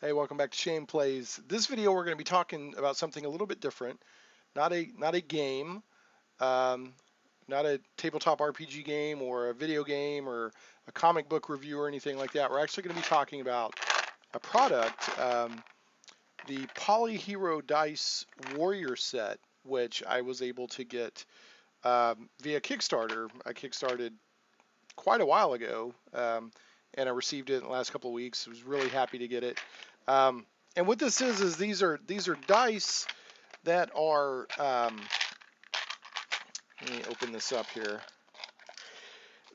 Hey, welcome back to Shane Plays. This video we're going to be talking about something a little bit different. Not a game, um, not a tabletop RPG game or a video game or a comic book review or anything like that. We're actually going to be talking about a product, the PolyHero Dice Warrior set, which I was able to get via Kickstarter. I kickstarted quite a while ago, and I received it in the last couple of weeks. I was really happy to get it. And what this is these are dice that are. Let me open this up here.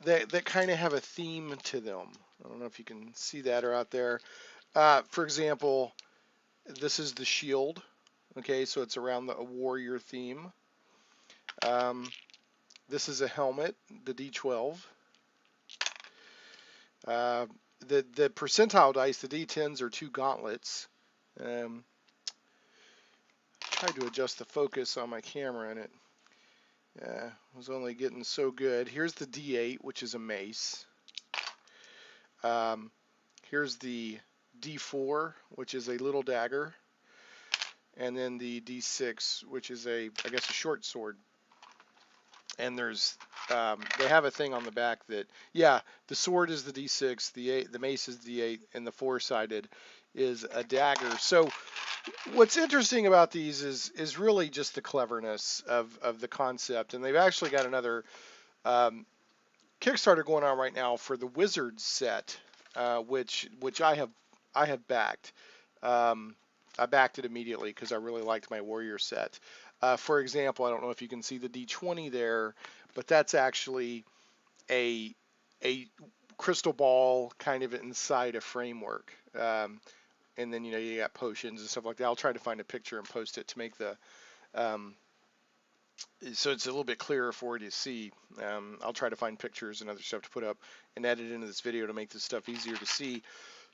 That kind of have a theme to them. I don't know if you can see that or out there. For example, this is the shield. Okay, so it's around a warrior theme. This is a helmet, the D12. The percentile dice, the D10s, are two gauntlets. Tried to adjust the focus on my camera and it was only getting so good. Here's the D8, which is a mace. Here's the D4, which is a little dagger. And then the D6, which is I guess a short sword. And there's they have a thing on the back that, yeah, the sword is the D6, the mace is the D8, and the four-sided is a dagger. So what's interesting about these is really just the cleverness of the concept. And they've actually got another Kickstarter going on right now for the wizard set, which I have backed. I backed it immediately because I really liked my warrior set. For example, I don't know if you can see the D20 there, but that's actually a crystal ball kind of inside a framework. And then, you got potions and stuff like that. I'll try to find a picture and post it to make the, so it's a little bit clearer for you to see. I'll try to find pictures and other stuff to put up and edit into this video to make this stuff easier to see.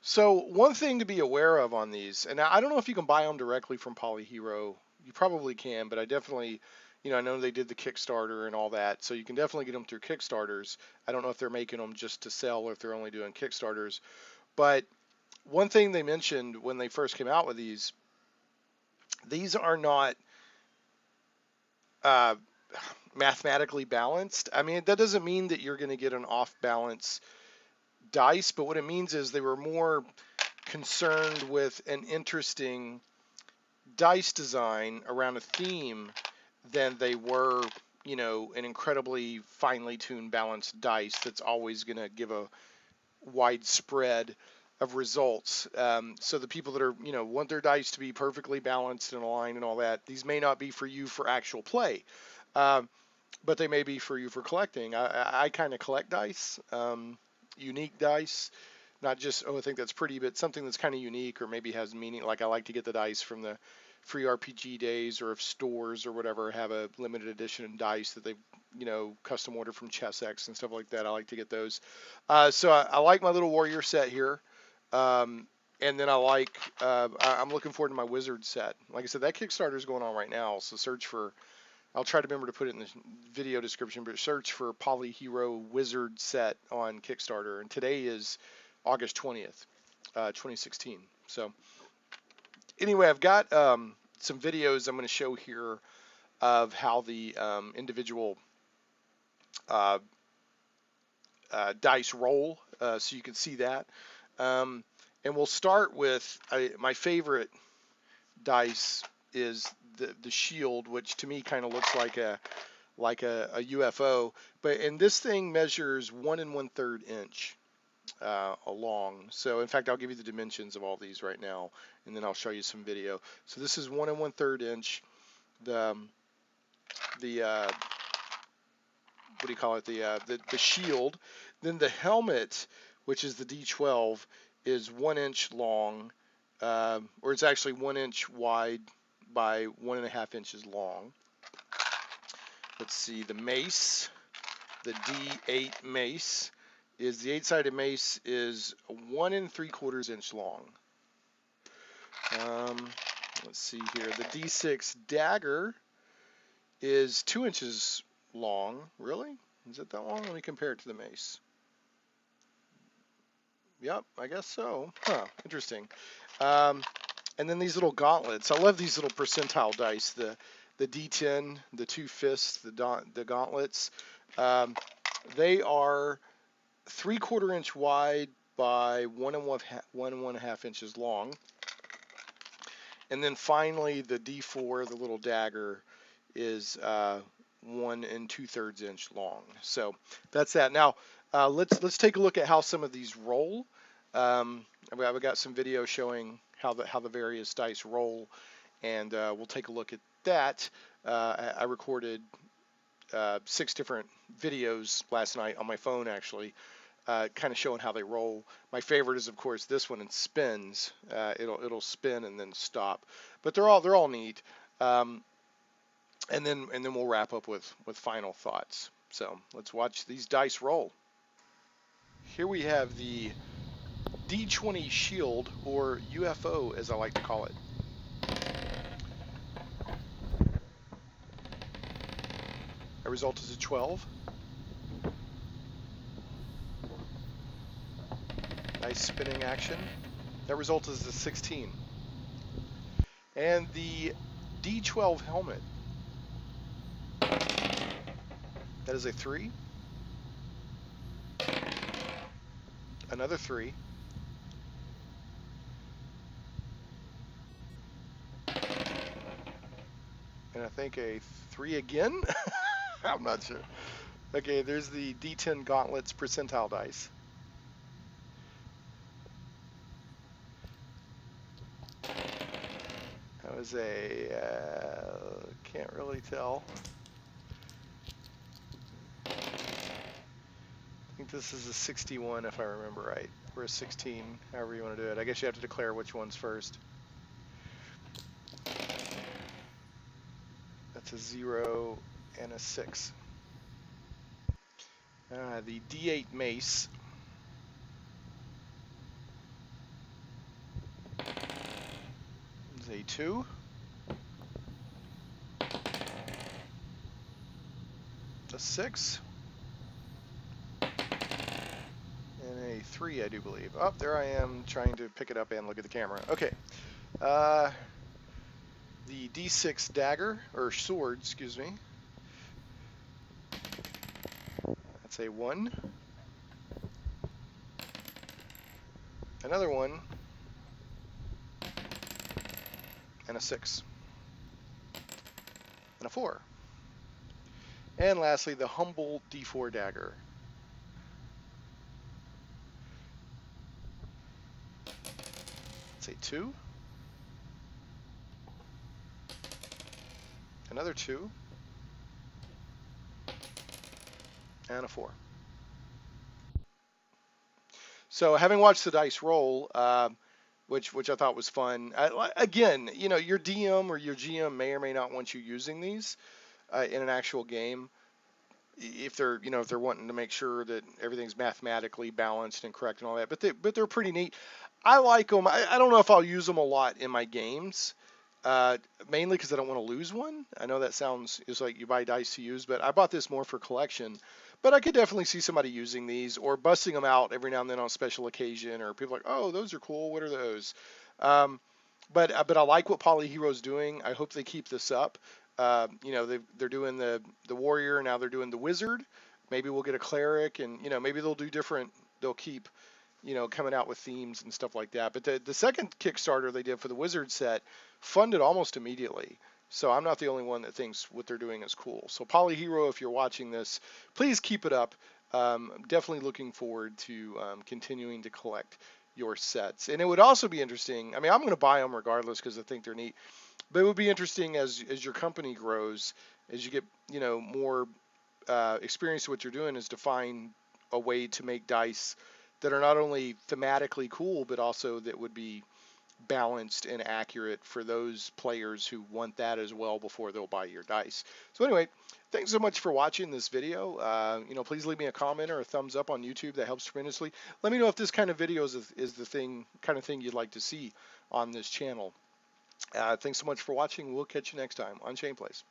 So one thing to be aware of on these, and I don't know if you can buy them directly from PolyHero. You probably can, but I definitely, I know they did the Kickstarter and all that, so you can definitely get them through Kickstarters. I don't know if they're making them just to sell or if they're only doing Kickstarters. But one thing they mentioned when they first came out with these are not mathematically balanced. I mean, that doesn't mean that you're going to get an off-balance dice, but what it means is they were more concerned with an interesting dice design around a theme than they were, an incredibly finely tuned balanced dice that's always going to give a wide spread of results. So the people that are, want their dice to be perfectly balanced and aligned and all that, these may not be for you for actual play, but they may be for you for collecting. I kind of collect dice, unique dice, not just, I think that's pretty, but something that's kind of unique or maybe has meaning. Like I like to get the dice from the free RPG days, or if stores or whatever have a limited edition dice that they've, custom order from ChessX and stuff like that. I like to get those. So I like my little warrior set here. And then I'm looking forward to my wizard set. Like I said, that Kickstarter is going on right now. So search for, I'll try to remember to put it in the video description, but search for PolyHero Wizard set on Kickstarter. And today is August 20th, 2016. So anyway, I've got some videos I'm going to show here of how the individual dice roll, so you can see that. And we'll start with my favorite dice is the shield, which to me kind of looks like a UFO. And this thing measures 1 1/3 inch long. So in fact, I'll give you the dimensions of all these right now, and then I'll show you some video. So this is 1 1/3 inch. The what do you call it? The shield. Then the helmet, which is the D12, is 1 inch long, or it's actually 1 inch wide by 1.5 inches long. Let's see, the mace, the D8 mace, is the 8-sided mace is 1 3/4 inch long. Let's see here, the D6 dagger is 2 inches long. Really? Is it that long? Let me compare it to the mace. Yep, I guess so. Huh, interesting. And then these little gauntlets. I love these little percentile dice. The D10, the two fists, the gauntlets. Um, they are 3/4 inch wide by 1 1/2 inches long. And then finally, the D4, the little dagger, is 1 2/3 inch long. So that's that. Now let's take a look at how some of these roll. I've got some video showing how the various dice roll, and we'll take a look at that. I recorded 6 different videos last night on my phone, actually, kind of showing how they roll. My favorite is, of course, this one. It spins. It'll spin and then stop. But they're all neat. And then we'll wrap up with final thoughts. So let's watch these dice roll. Here we have the D20 shield, or UFO as I like to call it. Our result is a 12. Nice spinning action. That result is a 16. And the D12 helmet. That is a 3. Another 3. And I think a 3 again? I'm not sure. Okay, there's the D10 gauntlets percentile dice. That was a, can't really tell. I think this is a 61 if I remember right, or a 16, however you want to do it. I guess you have to declare which one's first. That's a 0 and a 6. The D8 mace. Is a 2. A 6. And a 3, I do believe. Oh, there I am trying to pick it up and look at the camera. Okay. The D6 dagger, or sword, excuse me. That's a 1. Another 1. And a 6. And a 4. And lastly, the humble D4 dagger. It's a 2. Another 2. And a 4. So having watched the dice roll, which I thought was fun, again, you know, your DM or your GM may or may not want you using these in an actual game if they're wanting to make sure that everything's mathematically balanced and correct and all that. But they're pretty neat. I like them. I don't know if I'll use them a lot in my games. Mainly because I don't want to lose one. I know that sounds is like you buy dice to use, but I bought this more for collection. But I could definitely see somebody using these or busting them out every now and then on special occasion, or people like, oh, those are cool. What are those? But I like what PolyHero's doing. I hope they keep this up. You know, they're doing the warrior, now they're doing the wizard. Maybe we'll get a cleric, and you know, maybe they'll do different. They'll keep, you know, coming out with themes and stuff like that. But the second Kickstarter they did for the wizard set funded almost immediately. So I'm not the only one that thinks what they're doing is cool. So PolyHero, if you're watching this, please keep it up. Definitely looking forward to continuing to collect your sets. And it would also be interesting. I mean, I'm going to buy them regardless because I think they're neat. But it would be interesting as your company grows, as you get, you know, more experience to what you're doing, is to find a way to make dice that are not only thematically cool, but also that would be balanced and accurate for those players who want that as well before they'll buy your dice. So anyway, thanks so much for watching this video. You know, please leave me a comment or a thumbs up on YouTube. That helps tremendously. Let me know if this kind of video is the kind of thing you'd like to see on this channel. Thanks so much for watching. We'll catch you next time on Chain Plays.